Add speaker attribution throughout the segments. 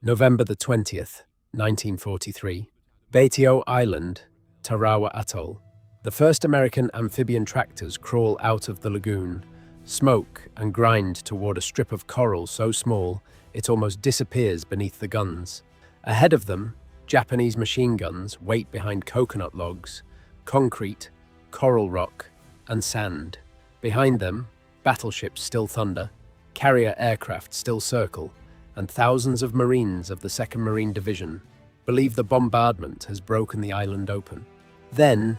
Speaker 1: November the 20th, 1943. Betio Island, Tarawa Atoll. The first American amphibian tractors crawl out of the lagoon, smoke and grind toward a strip of coral so small it almost disappears beneath the guns. Ahead of them, Japanese machine guns wait behind coconut logs, concrete, coral rock, and sand. Behind them, battleships still thunder, carrier aircraft still circle, and thousands of Marines of the 2nd Marine Division believe the bombardment has broken the island open. Then,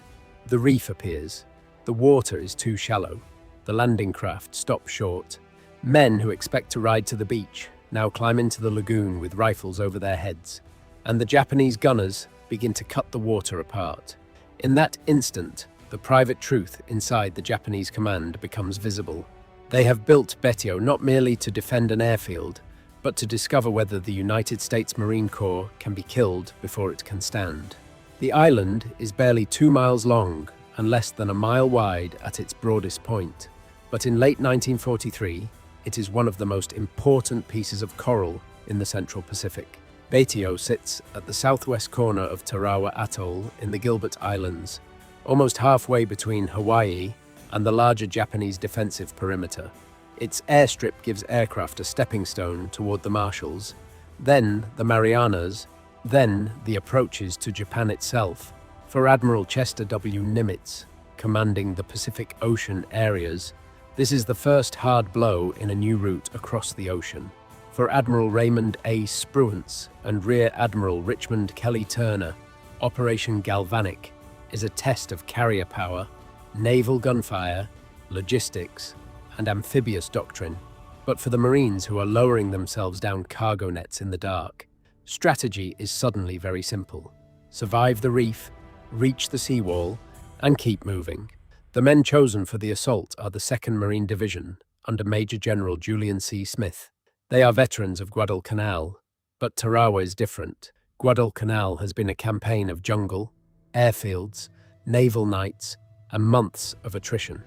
Speaker 1: the reef appears. The water is too shallow. The landing craft stops short. Men who expect to ride to the beach now climb into the lagoon with rifles over their heads, and the Japanese gunners begin to cut the water apart. In that instant, the private truth inside the Japanese command becomes visible. They have built Betio not merely to defend an airfield, but to discover whether the United States Marine Corps can be killed before it can stand. The island is barely 2 miles long and less than a mile wide at its broadest point. But in late 1943, it is one of the most important pieces of coral in the Central Pacific. Betio sits at the southwest corner of Tarawa Atoll in the Gilbert Islands, almost halfway between Hawaii and the larger Japanese defensive perimeter. Its airstrip gives aircraft a stepping stone toward the Marshalls, then the Marianas, then the approaches to Japan itself. For Admiral Chester W. Nimitz, commanding the Pacific Ocean areas, this is the first hard blow in a new route across the ocean. For Admiral Raymond A. Spruance and Rear Admiral Richmond Kelly Turner, Operation Galvanic is a test of carrier power, naval gunfire, logistics, and amphibious doctrine. But for the Marines who are lowering themselves down cargo nets in the dark, strategy is suddenly very simple. Survive the reef, reach the seawall, and keep moving. The men chosen for the assault are the 2nd Marine Division under Major General Julian C. Smith. They are veterans of Guadalcanal, but Tarawa is different. Guadalcanal has been a campaign of jungle, airfields, naval nights, and months of attrition.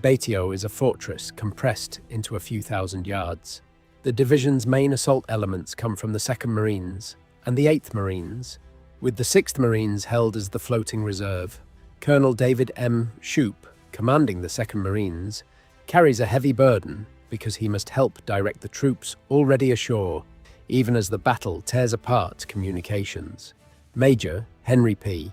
Speaker 1: Betio is a fortress compressed into a few thousand yards. The division's main assault elements come from the 2nd Marines and the 8th Marines, with the 6th Marines held as the floating reserve. Colonel David M. Shoup, commanding the 2nd Marines, carries a heavy burden because he must help direct the troops already ashore, even as the battle tears apart communications. Major Henry P.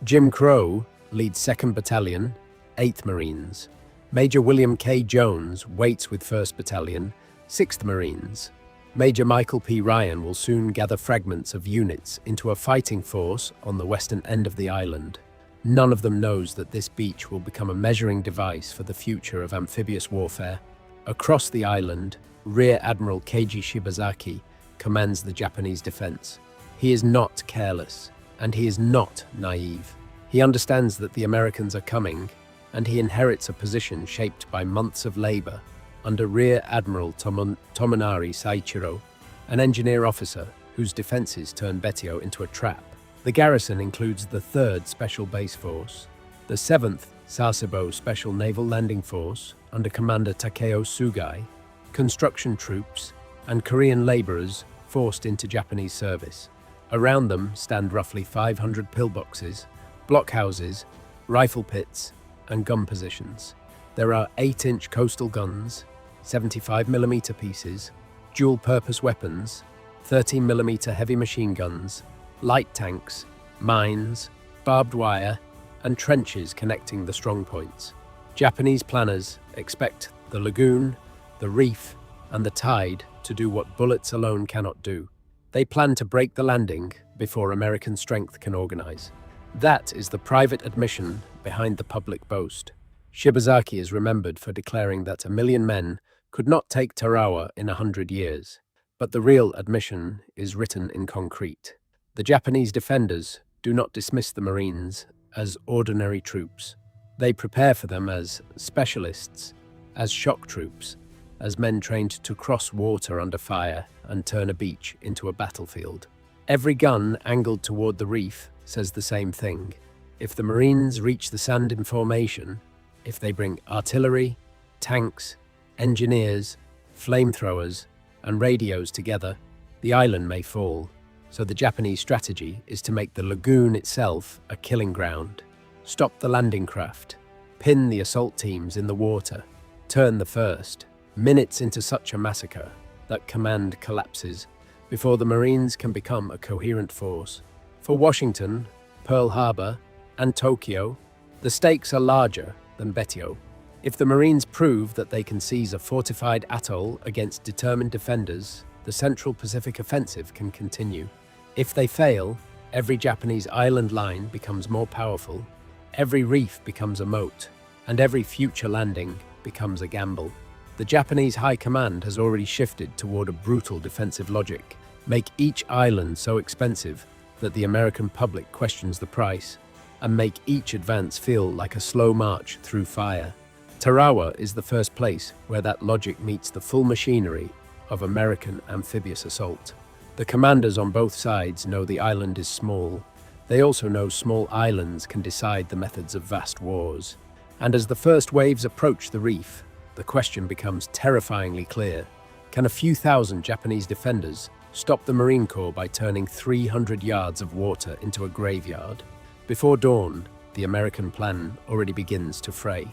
Speaker 1: Jim Crow leads 2nd Battalion, 8th Marines. Major William K. Jones waits with 1st Battalion, 6th Marines. Major Michael P. Ryan will soon gather fragments of units into a fighting force on the western end of the island. None of them knows that this beach will become a measuring device for the future of amphibious warfare. Across the island, Rear Admiral Keiji Shibazaki commands the Japanese defense. He is not careless, and he is not naive. He understands that the Americans are coming, and he inherits a position shaped by months of labor under Rear Admiral Tomonari Saichiro, an engineer officer whose defenses turn Betio into a trap. The garrison includes the 3rd Special Base Force, the 7th Sasebo Special Naval Landing Force under Commander Takeo Sugai, construction troops, and Korean laborers forced into Japanese service. Around them stand roughly 500 pillboxes, blockhouses, rifle pits, and gun positions. There are 8-inch coastal guns, 75mm pieces, dual-purpose weapons, 13mm heavy machine guns, light tanks, mines, barbed wire, and trenches connecting the strongpoints. Japanese planners expect the lagoon, the reef, and the tide to do what bullets alone cannot do. They plan to break the landing before American strength can organize. That is the private admission behind the public boast. Shibazaki is remembered for declaring that 1,000,000 men could not take Tarawa in 100 years. But the real admission is written in concrete. The Japanese defenders do not dismiss the Marines as ordinary troops. They prepare for them as specialists, as shock troops, as men trained to cross water under fire and turn a beach into a battlefield. Every gun angled toward the reef says the same thing. If the Marines reach the sand in formation, if they bring artillery, tanks, engineers, flamethrowers, and radios together, the island may fall, so the Japanese strategy is to make the lagoon itself a killing ground. Stop the landing craft, pin the assault teams in the water, turn the first, minutes into such a massacre that command collapses before the Marines can become a coherent force. For Washington, Pearl Harbor, and Tokyo, the stakes are larger than Betio. If the Marines prove that they can seize a fortified atoll against determined defenders, the Central Pacific offensive can continue. If they fail, every Japanese island line becomes more powerful, every reef becomes a moat, and every future landing becomes a gamble. The Japanese High Command has already shifted toward a brutal defensive logic. Make each island so expensive that the American public questions the price, and make each advance feel like a slow march through fire. Tarawa is the first place where that logic meets the full machinery of American amphibious assault. The commanders on both sides know the island is small. They also know small islands can decide the methods of vast wars. And as the first waves approach the reef, the question becomes terrifyingly clear. Can a few thousand Japanese defenders stop the Marine Corps by turning 300 yards of water into a graveyard? Before dawn, the American plan already begins to fray.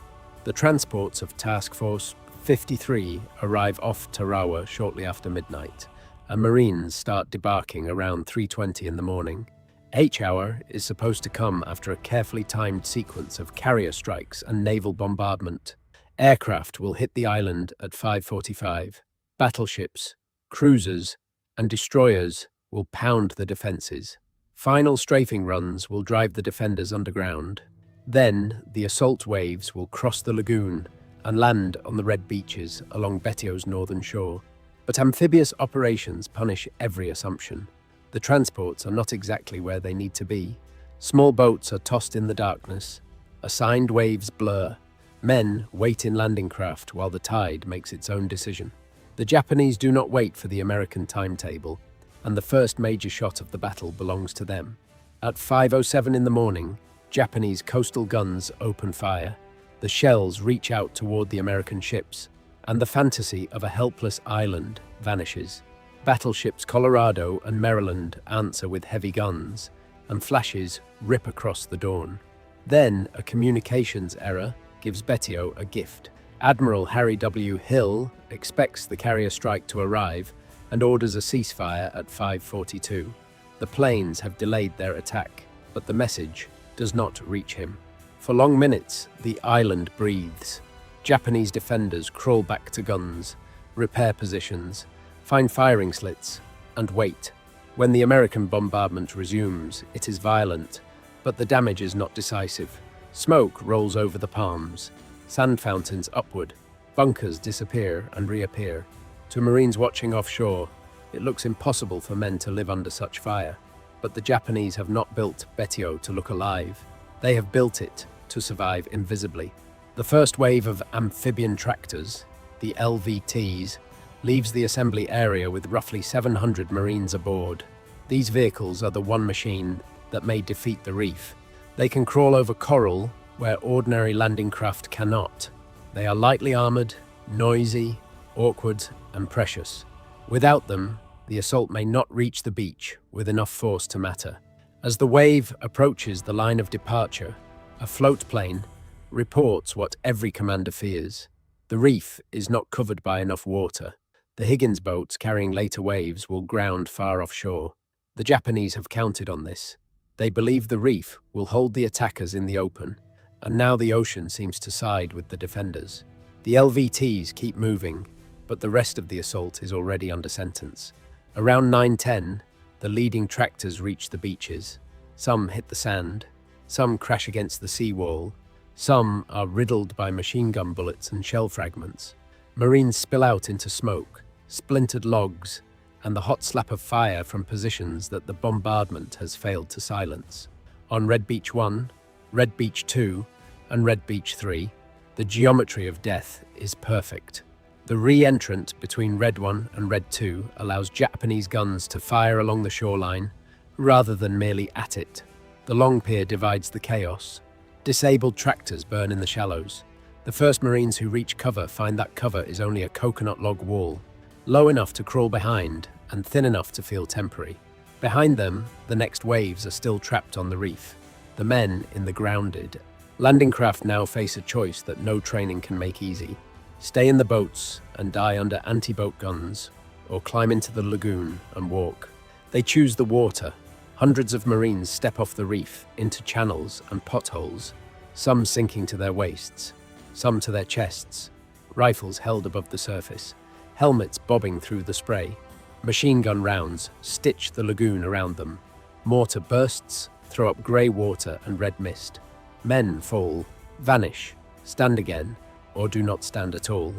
Speaker 1: The transports of Task Force 53 arrive off Tarawa shortly after midnight, and Marines start debarking around 3:20 in the morning. H-hour is supposed to come after a carefully timed sequence of carrier strikes and naval bombardment. Aircraft will hit the island at 5:45. Battleships, cruisers, and destroyers will pound the defenses. Final strafing runs will drive the defenders underground. Then, the assault waves will cross the lagoon and land on the red beaches along Betio's northern shore. But amphibious operations punish every assumption. The transports are not exactly where they need to be. Small boats are tossed in the darkness. Assigned waves blur. Men wait in landing craft while the tide makes its own decision. The Japanese do not wait for the American timetable, and the first major shot of the battle belongs to them. At 5:07 in the morning, Japanese coastal guns open fire. The shells reach out toward the American ships, and the fantasy of a helpless island vanishes. Battleships Colorado and Maryland answer with heavy guns, and flashes rip across the dawn. Then a communications error gives Betio a gift. Admiral Harry W. Hill expects the carrier strike to arrive and orders a ceasefire at 5:42. The planes have delayed their attack, but the message does not reach him. For long minutes, the island breathes. Japanese defenders crawl back to guns, repair positions, find firing slits, and wait. When the American bombardment resumes, it is violent, but the damage is not decisive. Smoke rolls over the palms, sand fountains upward, bunkers disappear and reappear. To Marines watching offshore, it looks impossible for men to live under such fire. But the Japanese have not built Betio to look alive. They have built it to survive invisibly. The first wave of amphibian tractors, the LVTs, leaves the assembly area with roughly 700 Marines aboard. These vehicles are the one machine that may defeat the reef. They can crawl over coral where ordinary landing craft cannot. They are lightly armored, noisy, awkward, and precious. Without them, the assault may not reach the beach with enough force to matter. As the wave approaches the line of departure, a float plane reports what every commander fears. The reef is not covered by enough water. The Higgins boats carrying later waves will ground far offshore. The Japanese have counted on this. They believe the reef will hold the attackers in the open, and now the ocean seems to side with the defenders. The LVTs keep moving, but the rest of the assault is already under sentence. Around 9:10, the leading tractors reach the beaches. Some hit the sand, some crash against the seawall, some are riddled by machine gun bullets and shell fragments. Marines spill out into smoke, splintered logs, and the hot slap of fire from positions that the bombardment has failed to silence. On Red Beach 1, Red Beach 2, and Red Beach 3, the geometry of death is perfect. The re-entrant between Red 1 and Red 2 allows Japanese guns to fire along the shoreline rather than merely at it. The long pier divides the chaos. Disabled tractors burn in the shallows. The first Marines who reach cover find that cover is only a coconut log wall, low enough to crawl behind and thin enough to feel temporary. Behind them, the next waves are still trapped on the reef, the men in the grounded. Landing craft now face a choice that no training can make easy. Stay in the boats and die under anti-boat guns, or climb into the lagoon and walk. They choose the water. Hundreds of Marines step off the reef into channels and potholes, some sinking to their waists, some to their chests, rifles held above the surface, helmets bobbing through the spray. Machine gun rounds stitch the lagoon around them. Mortar bursts, throw up grey water and red mist. Men fall, vanish, stand again, or do not stand at all.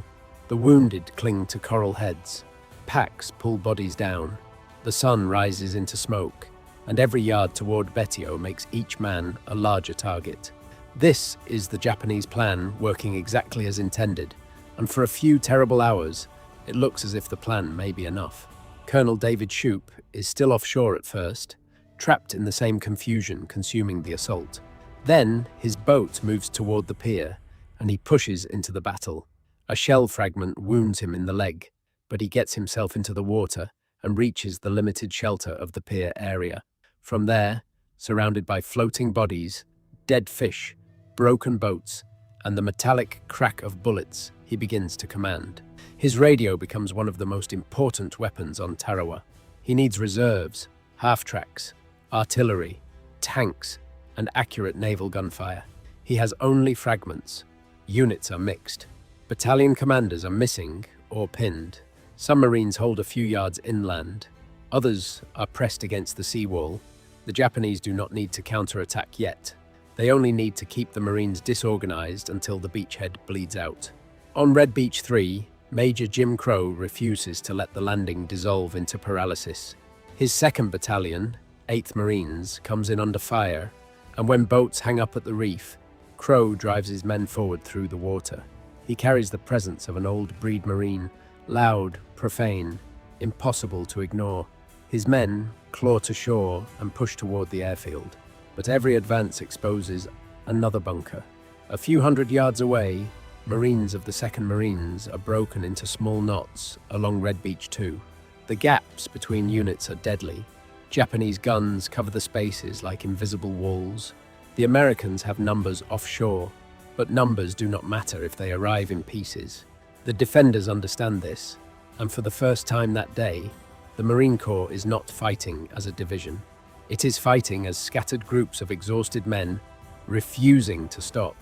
Speaker 1: The wounded cling to coral heads. Packs pull bodies down. The sun rises into smoke, and every yard toward Betio makes each man a larger target. This is the Japanese plan working exactly as intended, and for a few terrible hours, it looks as if the plan may be enough. Colonel David Shoup is still offshore at first, trapped in the same confusion consuming the assault. Then his boat moves toward the pier, and he pushes into the battle. A shell fragment wounds him in the leg, but he gets himself into the water and reaches the limited shelter of the pier area. From there, surrounded by floating bodies, dead fish, broken boats, and the metallic crack of bullets, he begins to command. His radio becomes one of the most important weapons on Tarawa. He needs reserves, half-tracks, artillery, tanks, and accurate naval gunfire. He has only fragments. Units are mixed. Battalion commanders are missing or pinned. Some Marines hold a few yards inland. Others are pressed against the seawall. The Japanese do not need to counterattack yet. They only need to keep the Marines disorganized until the beachhead bleeds out. On Red Beach 3, Major Jim Crow refuses to let the landing dissolve into paralysis. His 2nd Battalion, 8th Marines, comes in under fire, and when boats hang up at the reef, Crow drives his men forward through the water. He carries the presence of an old breed Marine, loud, profane, impossible to ignore. His men claw to shore and push toward the airfield, but every advance exposes another bunker. A few hundred yards away, Marines of the 2nd Marines are broken into small knots along Red Beach 2. The gaps between units are deadly. Japanese guns cover the spaces like invisible walls. The Americans have numbers offshore, but numbers do not matter if they arrive in pieces. The defenders understand this, and for the first time that day, the Marine Corps is not fighting as a division. It is fighting as scattered groups of exhausted men, refusing to stop.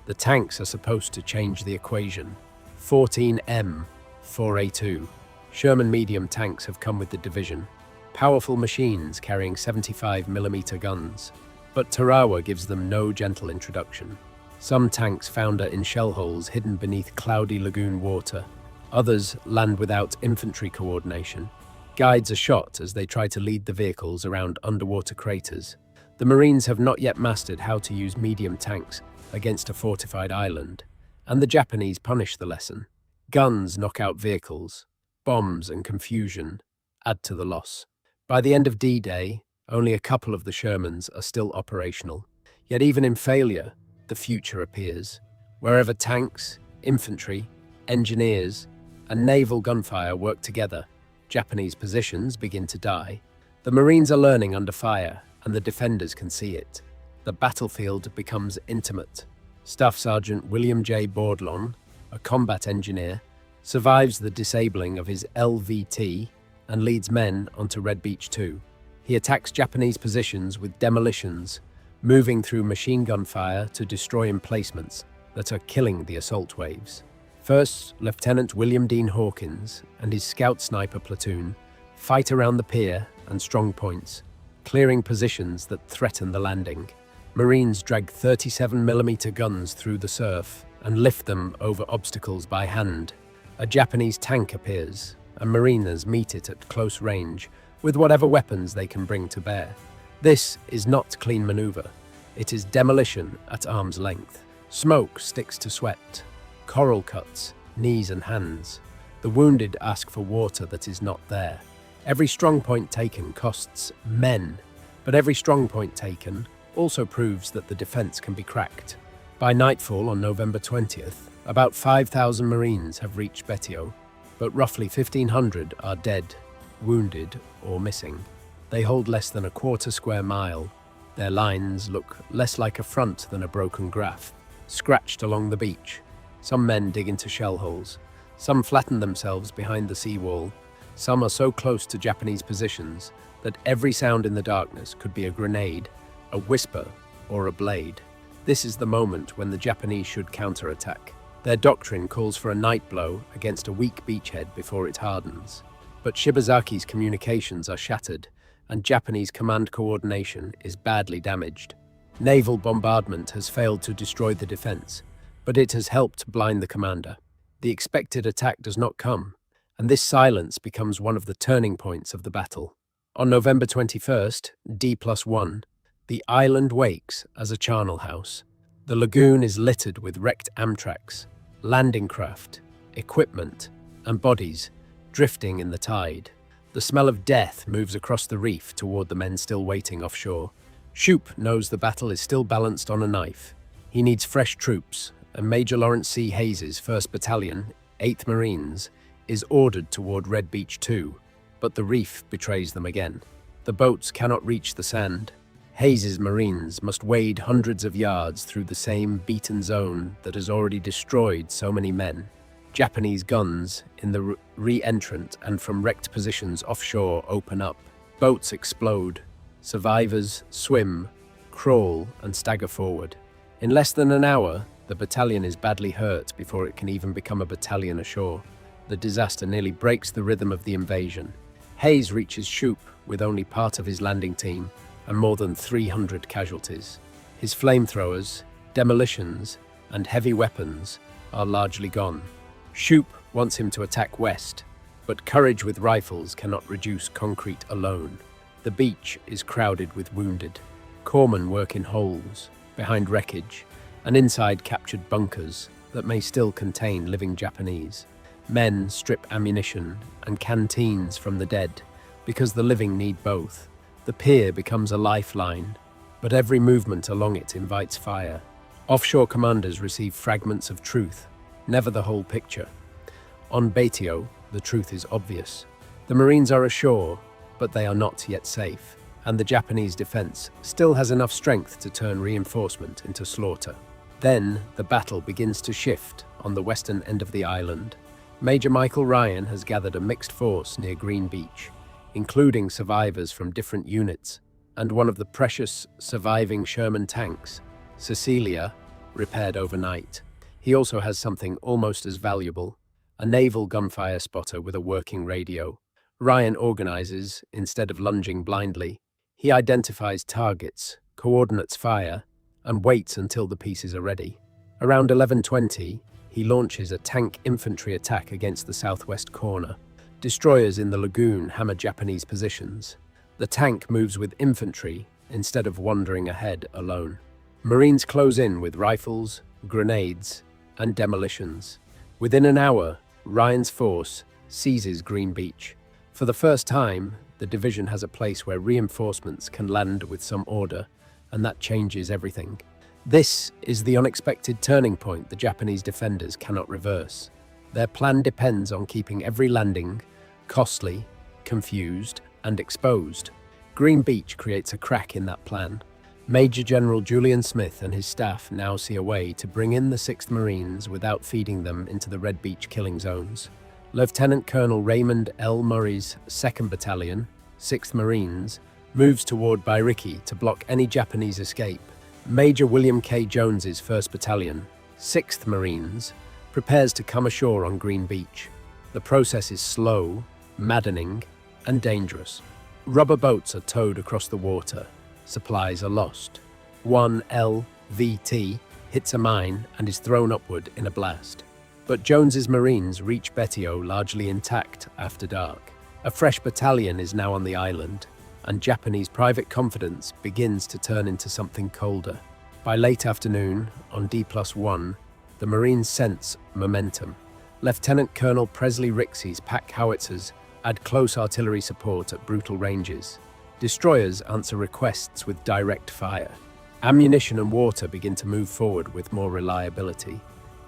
Speaker 1: The tanks are supposed to change the equation. 14M, 4A2. Sherman medium tanks have come with the division. Powerful machines carrying 75mm guns. But Tarawa gives them no gentle introduction. Some tanks founder in shell holes hidden beneath cloudy lagoon water. Others land without infantry coordination. Guides are shot as they try to lead the vehicles around underwater craters. The Marines have not yet mastered how to use medium tanks against a fortified island, and the Japanese punish the lesson. Guns knock out vehicles. Bombs and confusion add to the loss. By the end of D-Day, only a couple of the Shermans are still operational. Yet even in failure, the future appears. Wherever tanks, infantry, engineers, and naval gunfire work together, Japanese positions begin to die. The Marines are learning under fire, and the defenders can see it. The battlefield becomes intimate. Staff Sergeant William J. Bordlon, a combat engineer, survives the disabling of his LVT and leads men onto Red Beach 2. He attacks Japanese positions with demolitions, moving through machine gun fire to destroy emplacements that are killing the assault waves. First, Lieutenant William Dean Hawkins and his scout sniper platoon fight around the pier and strong points, clearing positions that threaten the landing. Marines drag 37mm guns through the surf and lift them over obstacles by hand. A Japanese tank appears, and Mariners meet it at close range with whatever weapons they can bring to bear. This is not clean maneuver. It is demolition at arm's length. Smoke sticks to sweat. Coral cuts, knees and hands. The wounded ask for water that is not there. Every strong point taken costs men, but every strong point taken also proves that the defense can be cracked. By nightfall on November 20th, about 5,000 Marines have reached Betio, but roughly 1,500 are dead. wounded, or missing. They hold less than a quarter square mile. Their lines look less like a front than a broken graph, scratched along the beach. Some men dig into shell holes. Some flatten themselves behind the seawall. Some are so close to Japanese positions that every sound in the darkness could be a grenade, a whisper, or a blade. This is the moment when the Japanese should counterattack. Their doctrine calls for a night blow against a weak beachhead before it hardens. But Shibazaki's communications are shattered, and Japanese command coordination is badly damaged. Naval bombardment has failed to destroy the defense, but it has helped blind the commander. The expected attack does not come, and this silence becomes one of the turning points of the battle. On November 21st, D+1, the island wakes as a charnel house. The lagoon is littered with wrecked Amtraks, landing craft, equipment, and bodies drifting in the tide. The smell of death moves across the reef toward the men still waiting offshore. Shoup knows the battle is still balanced on a knife. He needs fresh troops, and Major Lawrence C. Hayes's 1st Battalion, 8th Marines, is ordered toward Red Beach 2, but the reef betrays them again. The boats cannot reach the sand. Hayes's Marines must wade hundreds of yards through the same beaten zone that has already destroyed so many men. Japanese guns in the re-entrant and from wrecked positions offshore open up. Boats explode. Survivors swim, crawl, and stagger forward. In less than an hour, the battalion is badly hurt before it can even become a battalion ashore. The disaster nearly breaks the rhythm of the invasion. Hayes reaches Shoup with only part of his landing team and more than 300 casualties. His flamethrowers, demolitions, and heavy weapons are largely gone. Shoup wants him to attack west, but courage with rifles cannot reduce concrete alone. The beach is crowded with wounded. Corpsmen work in holes, behind wreckage, and inside captured bunkers that may still contain living Japanese. Men strip ammunition and canteens from the dead because the living need both. The pier becomes a lifeline, but every movement along it invites fire. Offshore commanders receive fragments of truth, never the whole picture. On Baitio, the truth is obvious. The Marines are ashore, but they are not yet safe, and the Japanese defense still has enough strength to turn reinforcement into slaughter. Then the battle begins to shift on the western end of the island. Major Michael Ryan has gathered a mixed force near Green Beach, including survivors from different units, and one of the precious surviving Sherman tanks, Cecilia, repaired overnight. He also has something almost as valuable, a naval gunfire spotter with a working radio. Ryan organizes instead of lunging blindly. He identifies targets, coordinates fire, and waits until the pieces are ready. Around 11:20, he launches a tank infantry attack against the southwest corner. Destroyers in the lagoon hammer Japanese positions. The tank moves with infantry instead of wandering ahead alone. Marines close in with rifles, grenades, and demolitions. Within an hour, Ryan's force seizes Green Beach. For the first time, the division has a place where reinforcements can land with some order, and that changes everything. This is the unexpected turning point the Japanese defenders cannot reverse. Their plan depends on keeping every landing costly, confused, and exposed. Green Beach creates a crack in that plan. Major General Julian Smith and his staff now see a way to bring in the 6th Marines without feeding them into the Red Beach killing zones. Lieutenant Colonel Raymond L. Murray's 2nd Battalion, 6th Marines, moves toward Bairiki to block any Japanese escape. Major William K. Jones's 1st Battalion, 6th Marines, prepares to come ashore on Green Beach. The process is slow, maddening, and dangerous. Rubber boats are towed across the water. Supplies are lost. One LVT hits a mine and is thrown upward in a blast. But Jones's Marines reach Betio largely intact after dark. A fresh battalion is now on the island, and Japanese private confidence begins to turn into something colder. By late afternoon, on D+1, the Marines sense momentum. Lieutenant Colonel Presley Rixey's pack howitzers add close artillery support at brutal ranges. Destroyers answer requests with direct fire. Ammunition and water begin to move forward with more reliability.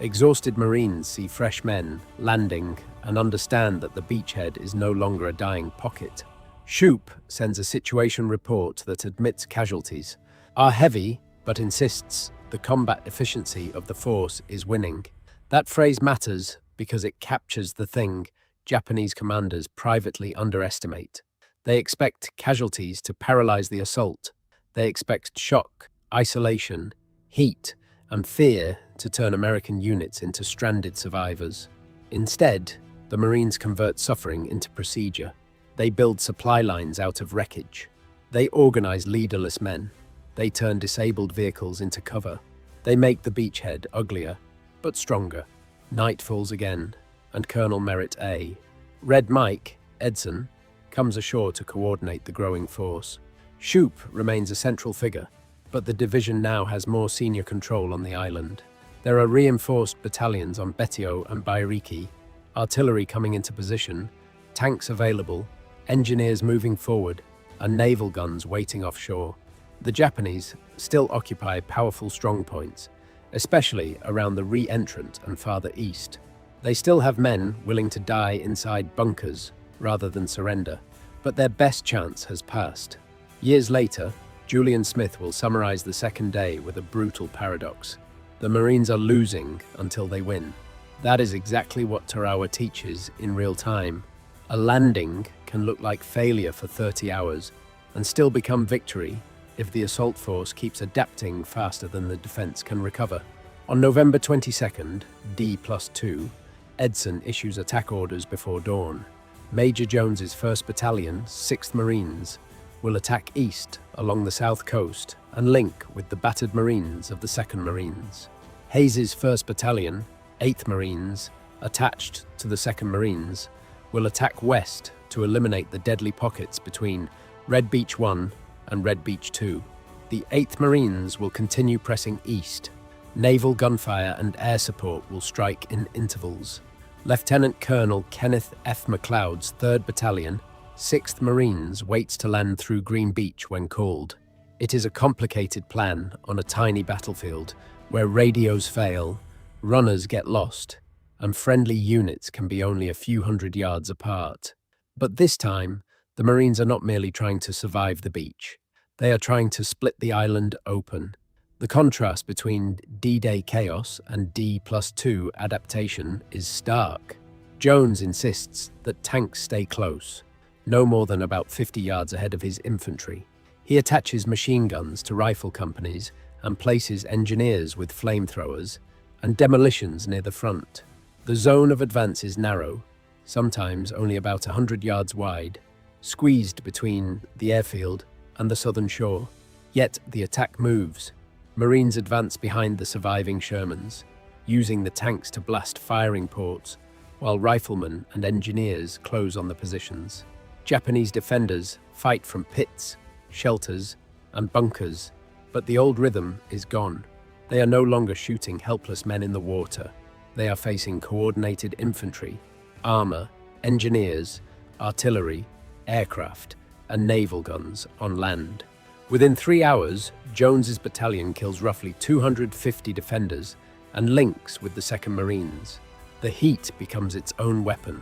Speaker 1: Exhausted Marines see fresh men landing and understand that the beachhead is no longer a dying pocket. Shoup sends a situation report that admits casualties are heavy, but insists the combat efficiency of the force is winning. That phrase matters because it captures the thing Japanese commanders privately underestimate. They expect casualties to paralyze the assault. They expect shock, isolation, heat, and fear to turn American units into stranded survivors. Instead, the Marines convert suffering into procedure. They build supply lines out of wreckage. They organize leaderless men. They turn disabled vehicles into cover. They make the beachhead uglier, but stronger. Night falls again, and Colonel Merritt A. Red Mike, Edson, comes ashore to coordinate the growing force. Shoup remains a central figure, but the division now has more senior control on the island. There are reinforced battalions on Betio and Bairiki, artillery coming into position, tanks available, engineers moving forward, and naval guns waiting offshore. The Japanese still occupy powerful strongpoints, especially around the re-entrant and farther east. They still have men willing to die inside bunkers rather than surrender, but their best chance has passed. Years later, Julian Smith will summarize the second day with a brutal paradox. The Marines are losing until they win. That is exactly what Tarawa teaches in real time. A landing can look like failure for 30 hours and still become victory if the assault force keeps adapting faster than the defense can recover. On November 22nd, D+2, Edson issues attack orders before dawn. Major Jones's 1st Battalion, 6th Marines, will attack east along the south coast and link with the battered Marines of the 2nd Marines. Hayes's 1st Battalion, 8th Marines, attached to the 2nd Marines, will attack west to eliminate the deadly pockets between Red Beach 1 and Red Beach 2. The 8th Marines will continue pressing east. Naval gunfire and air support will strike in intervals. Lieutenant Colonel Kenneth F. McLeod's 3rd Battalion, 6th Marines waits to land through Green Beach when called. It is a complicated plan on a tiny battlefield where radios fail, runners get lost, and friendly units can be only a few hundred yards apart. But this time, the Marines are not merely trying to survive the beach. They are trying to split the island open. The contrast between D-Day chaos and D+2 adaptation is stark. Jones insists that tanks stay close, no more than about 50 yards ahead of his infantry. He attaches machine guns to rifle companies and places engineers with flamethrowers and demolitions near the front. The zone of advance is narrow, sometimes only about 100 yards wide, squeezed between the airfield and the southern shore. Yet the attack moves. Marines advance behind the surviving Shermans, using the tanks to blast firing ports, while riflemen and engineers close on the positions. Japanese defenders fight from pits, shelters, and bunkers, but the old rhythm is gone. They are no longer shooting helpless men in the water. They are facing coordinated infantry, armor, engineers, artillery, aircraft, and naval guns on land. Within 3 hours, Jones's battalion kills roughly 250 defenders and links with the 2nd Marines. The heat becomes its own weapon.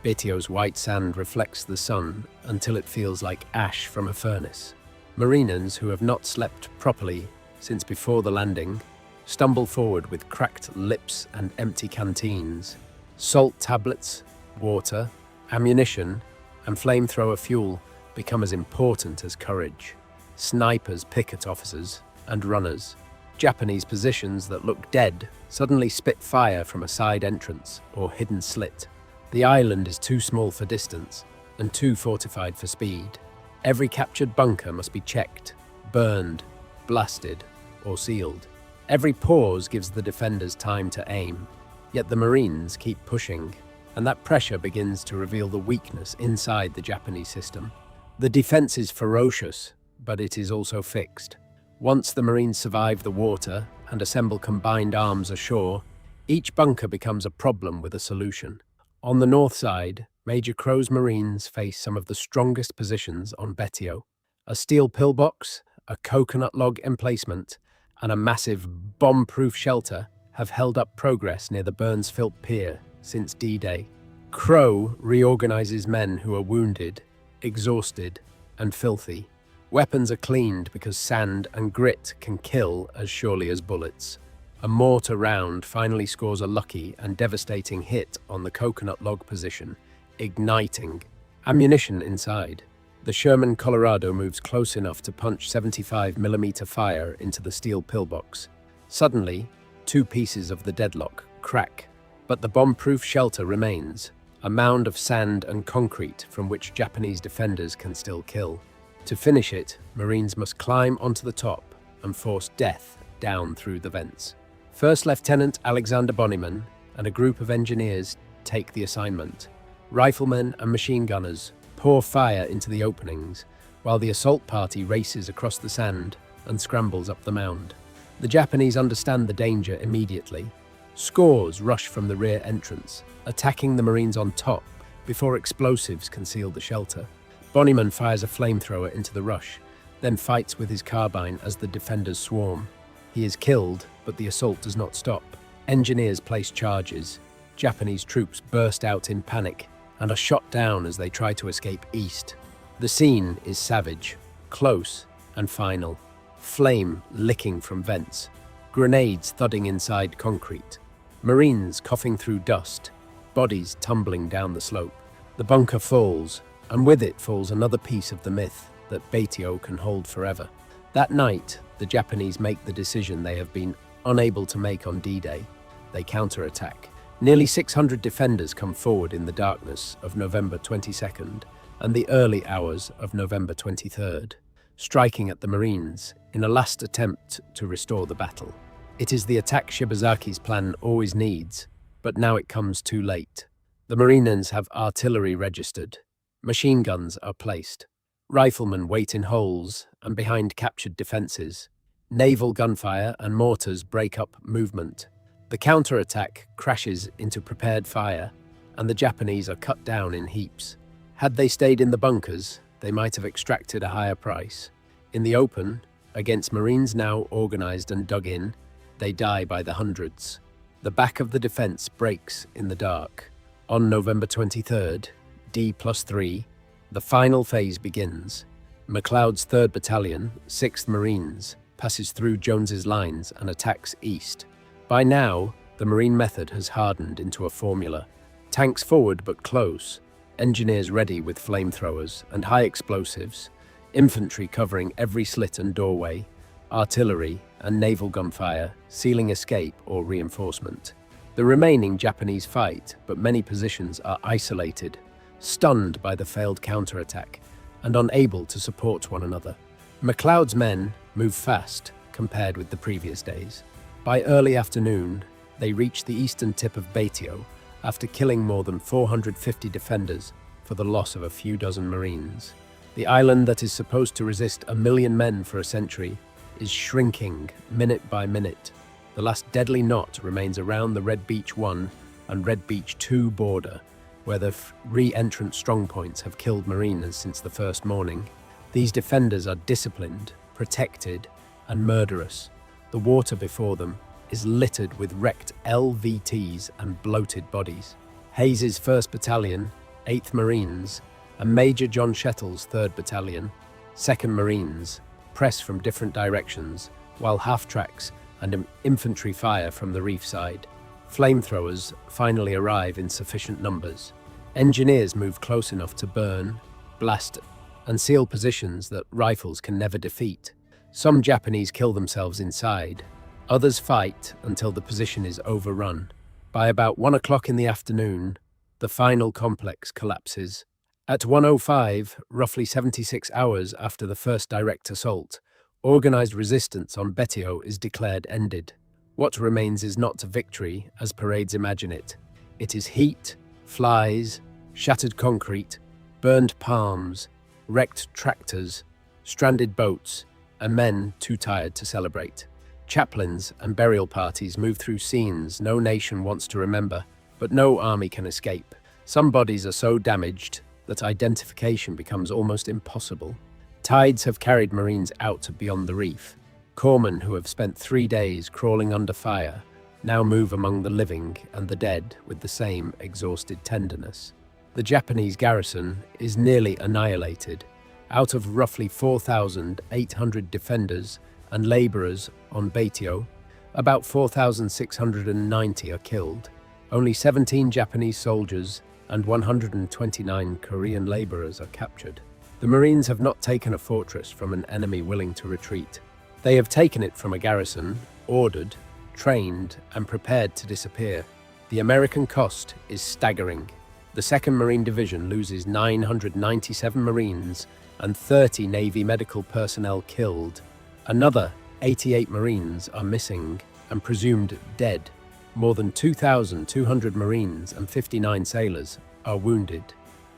Speaker 1: Betio's white sand reflects the sun until it feels like ash from a furnace. Mariners who have not slept properly since before the landing stumble forward with cracked lips and empty canteens. Salt tablets, water, ammunition, and flamethrower fuel become as important as courage. Snipers pick at officers and runners. Japanese positions that look dead suddenly spit fire from a side entrance or hidden slit. The island is too small for distance and too fortified for speed. Every captured bunker must be checked, burned, blasted, or sealed. Every pause gives the defenders time to aim. Yet the Marines keep pushing, and that pressure begins to reveal the weakness inside the Japanese system. The defense is ferocious, but it is also fixed. Once the Marines survive the water and assemble combined arms ashore, each bunker becomes a problem with a solution. On the north side, Major Crow's Marines face some of the strongest positions on Betio. A steel pillbox, a coconut log emplacement, and a massive bomb-proof shelter have held up progress near the Burnsville Pier since D-Day. Crow reorganizes men who are wounded, exhausted, and filthy. Weapons are cleaned because sand and grit can kill as surely as bullets. A mortar round finally scores a lucky and devastating hit on the coconut log position, igniting ammunition inside. The Sherman Colorado moves close enough to punch 75mm fire into the steel pillbox. Suddenly, two pieces of the deadlock crack, but the bomb-proof shelter remains, a mound of sand and concrete from which Japanese defenders can still kill. To finish it, Marines must climb onto the top and force death down through the vents. First Lieutenant Alexander Bonnyman and a group of engineers take the assignment. Riflemen and machine gunners pour fire into the openings, while the assault party races across the sand and scrambles up the mound. The Japanese understand the danger immediately. Scores rush from the rear entrance, attacking the Marines on top before explosives conceal the shelter. Bonnyman fires a flamethrower into the rush, then fights with his carbine as the defenders swarm. He is killed, but the assault does not stop. Engineers place charges. Japanese troops burst out in panic and are shot down as they try to escape east. The scene is savage, close, and final. Flame licking from vents, grenades thudding inside concrete, Marines coughing through dust, bodies tumbling down the slope. The bunker falls, and with it falls another piece of the myth that Baitio can hold forever. That night, the Japanese make the decision they have been unable to make on D-Day. They counterattack. Nearly 600 defenders come forward in the darkness of November 22nd and the early hours of November 23rd, striking at the Marines in a last attempt to restore the battle. It is the attack Shibazaki's plan always needs, but now it comes too late. The Marines have artillery registered. Machine guns are placed. Riflemen wait in holes and behind captured defenses. Naval gunfire and mortars break up movement. The counterattack crashes into prepared fire, and the Japanese are cut down in heaps. Had they stayed in the bunkers, they might have extracted a higher price. In the open, against Marines now organized and dug in, they die by the hundreds. The back of the defense breaks in the dark. On November 23rd, D+3, the final phase begins. McLeod's 3rd Battalion, 6th Marines, passes through Jones's lines and attacks east. By now, the Marine method has hardened into a formula. Tanks forward but close, engineers ready with flamethrowers and high explosives, infantry covering every slit and doorway, artillery and naval gunfire sealing escape or reinforcement. The remaining Japanese fight, but many positions are isolated, stunned by the failed counterattack and unable to support one another. McLeod's men move fast compared with the previous days. By early afternoon, they reach the eastern tip of Baitio after killing more than 450 defenders for the loss of a few dozen Marines. The island that is supposed to resist 1 million men for a century is shrinking minute by minute. The last deadly knot remains around the Red Beach 1 and Red Beach 2 border, where the re-entrant strongpoints have killed Marines since the first morning. These defenders are disciplined, protected, and murderous. The water before them is littered with wrecked LVTs and bloated bodies. Hayes's 1st Battalion, 8th Marines, and Major John Shettle's 3rd Battalion, 2nd Marines, press from different directions, while half-tracks and infantry fire from the reef side. Flamethrowers finally arrive in sufficient numbers. Engineers move close enough to burn, blast, and seal positions that rifles can never defeat. Some Japanese kill themselves inside. Others fight until the position is overrun. By about 1 o'clock in the afternoon, the final complex collapses. At 1:05, roughly 76 hours after the first direct assault, organized resistance on Baitio is declared ended. What remains is not victory, as parades imagine it. It is heat, flies, shattered concrete, burned palms, wrecked tractors, stranded boats, and men too tired to celebrate. Chaplains and burial parties move through scenes no nation wants to remember, but no army can escape. Some bodies are so damaged that identification becomes almost impossible. Tides have carried Marines out beyond the reef. Corpsmen who have spent 3 days crawling under fire now move among the living and the dead with the same exhausted tenderness. The Japanese garrison is nearly annihilated. Out of roughly 4,800 defenders and laborers on Baitio, about 4,690 are killed. Only 17 Japanese soldiers and 129 Korean laborers are captured. The Marines have not taken a fortress from an enemy willing to retreat. They have taken it from a garrison, ordered, trained, and prepared to disappear. The American cost is staggering. The 2nd Marine Division loses 997 Marines and 30 Navy medical personnel killed. Another 88 Marines are missing and presumed dead. More than 2,200 Marines and 59 sailors are wounded.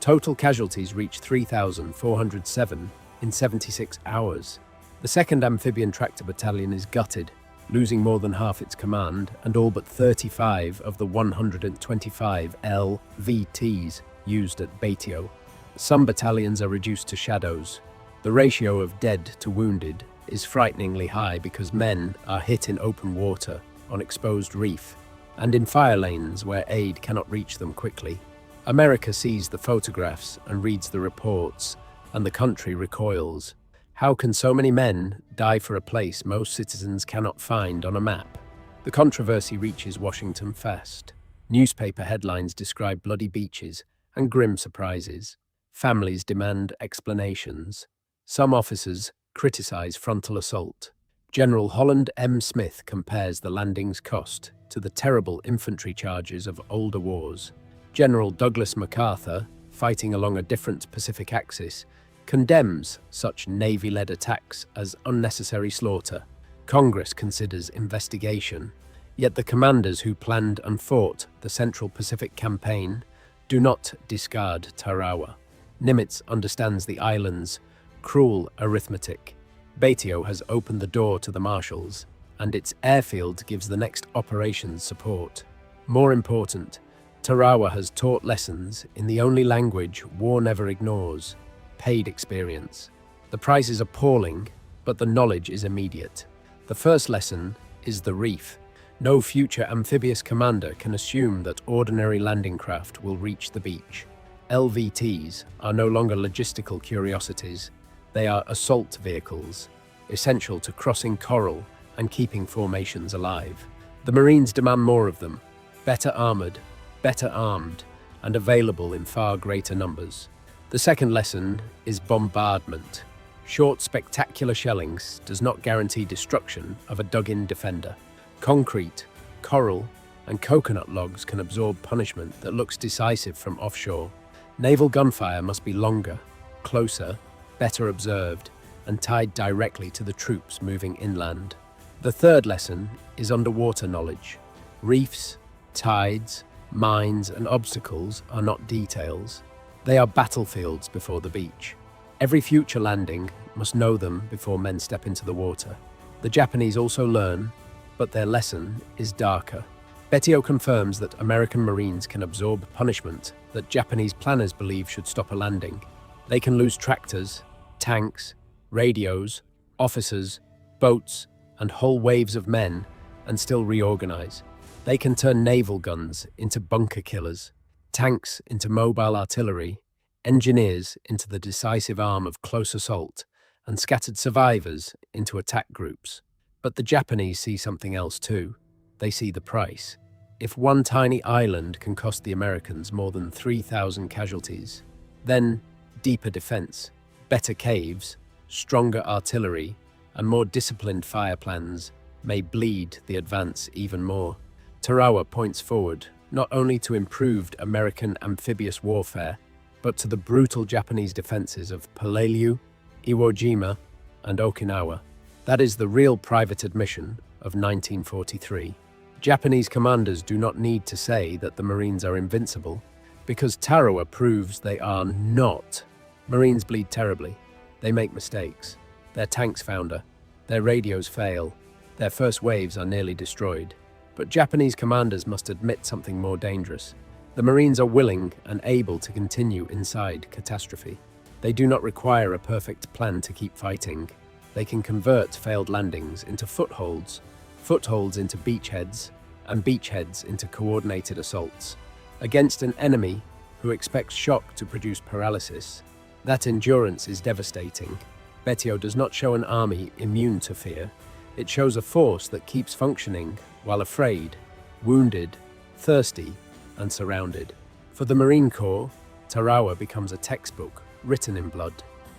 Speaker 1: Total casualties reach 3,407 in 76 hours. The 2nd Amphibian Tractor Battalion is gutted, losing more than half its command and all but 35 of the 125 LVTs used at Baitio. Some battalions are reduced to shadows. The ratio of dead to wounded is frighteningly high because men are hit in open water, on exposed reef, and in fire lanes where aid cannot reach them quickly. America sees the photographs and reads the reports, and the country recoils. How can so many men die for a place most citizens cannot find on a map? The controversy reaches Washington fast. Newspaper headlines describe bloody beaches and grim surprises. Families demand explanations. Some officers criticize frontal assault. General Holland M. Smith compares the landing's cost to the terrible infantry charges of older wars. General Douglas MacArthur, fighting along a different Pacific axis, condemns such Navy-led attacks as unnecessary slaughter. Congress considers investigation. Yet the commanders who planned and fought the Central Pacific Campaign do not discard Tarawa. Nimitz understands the island's cruel arithmetic. Baitio has opened the door to the Marshals, and its airfield gives the next operations support. More important, Tarawa has taught lessons in the only language war never ignores: paid experience. The price is appalling, but the knowledge is immediate. The first lesson is the reef. No future amphibious commander can assume that ordinary landing craft will reach the beach. LVTs are no longer logistical curiosities. They are assault vehicles, essential to crossing coral and keeping formations alive. The Marines demand more of them, better armored, better armed, and available in far greater numbers. The second lesson is bombardment. Short, spectacular shellings does not guarantee destruction of a dug-in defender. Concrete, coral, and coconut logs can absorb punishment that looks decisive from offshore. Naval gunfire must be longer, closer, better observed, and tied directly to the troops moving inland. The third lesson is underwater knowledge. Reefs, tides, mines, and obstacles are not details. They are battlefields before the beach. Every future landing must know them before men step into the water. The Japanese also learn, but their lesson is darker. Baitio confirms that American Marines can absorb punishment that Japanese planners believe should stop a landing. They can lose tractors, tanks, radios, officers, boats, and whole waves of men and still reorganize. They can turn naval guns into bunker killers, tanks into mobile artillery, engineers into the decisive arm of close assault, and scattered survivors into attack groups. But the Japanese see something else too. They see the price. If one tiny island can cost the Americans more than 3,000 casualties, then deeper defense, better caves, stronger artillery, and more disciplined fire plans may bleed the advance even more. Tarawa points forward not only to improved American amphibious warfare, but to the brutal Japanese defenses of Palayu, Iwo Jima, and Okinawa. That is the real private admission of 1943. Japanese commanders do not need to say that the Marines are invincible, because Tarawa proves they are not. Marines bleed terribly. They make mistakes. Their tanks founder. Their radios fail. Their first waves are nearly destroyed. But Japanese commanders must admit something more dangerous. The Marines are willing and able to continue inside catastrophe. They do not require a perfect plan to keep fighting. They can convert failed landings into footholds, footholds into beachheads, and beachheads into coordinated assaults. Against an enemy who expects shock to produce paralysis, that endurance is devastating. Betio does not show an army immune to fear. It shows a force that keeps functioning while afraid, wounded, thirsty, and surrounded. For the Marine Corps, Tarawa becomes a textbook written in blood.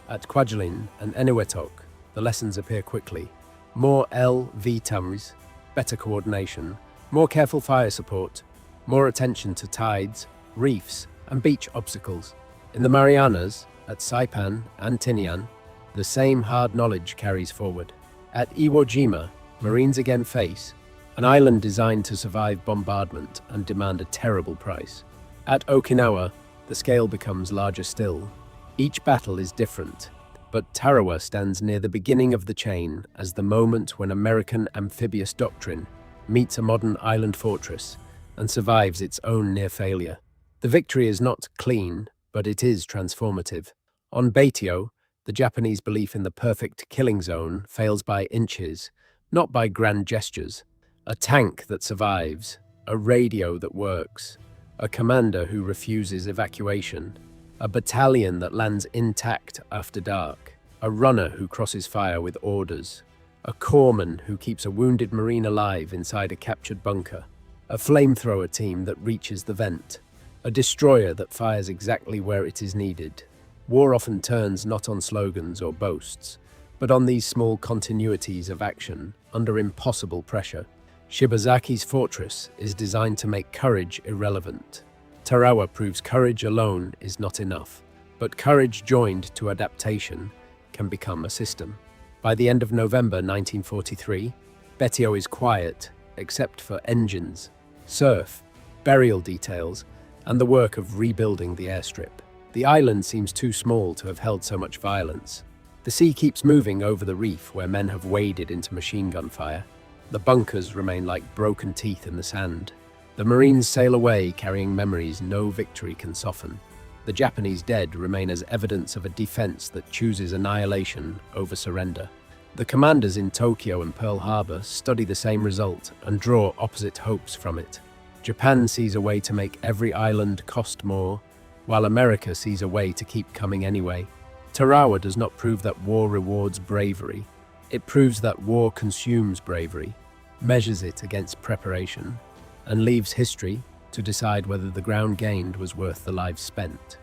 Speaker 1: At Kwajalein and Eniwetok, the lessons appear quickly. More LV better coordination, more careful fire support, more attention to tides, reefs, and beach obstacles. In the Marianas, at Saipan and Tinian, the same hard knowledge carries forward. At Iwo Jima, Marines again face an island designed to survive bombardment and demand a terrible price. At Okinawa, the scale becomes larger still. Each battle is different, but Tarawa stands near the beginning of the chain as the moment when American amphibious doctrine meets a modern island fortress and survives its own near failure. The victory is not clean, but it is transformative. On Betio, the Japanese belief in the perfect killing zone fails by inches, not by grand gestures. A tank that survives, a radio that works, a commander who refuses evacuation, a battalion that lands intact after dark, a runner who crosses fire with orders, a corpsman who keeps a wounded Marine alive inside a captured bunker, a flamethrower team that reaches the vent, a destroyer that fires exactly where it is needed. War often turns not on slogans or boasts, but on these small continuities of action under impossible pressure. Shibazaki's fortress is designed to make courage irrelevant. Tarawa proves courage alone is not enough, but courage joined to adaptation can become a system. By the end of November 1943, Betio is quiet except for engines, surf, burial details, and the work of rebuilding the airstrip. The island seems too small to have held so much violence. The sea keeps moving over the reef where men have waded into machine gun fire. The bunkers remain like broken teeth in the sand. The Marines sail away carrying memories no victory can soften. The Japanese dead remain as evidence of a defense that chooses annihilation over surrender. The commanders in Tokyo and Pearl Harbor study the same result and draw opposite hopes from it. Japan sees a way to make every island cost more, while America sees a way to keep coming anyway. Tarawa does not prove that war rewards bravery. It proves that war consumes bravery, measures it against preparation, and leaves history to decide whether the ground gained was worth the lives spent.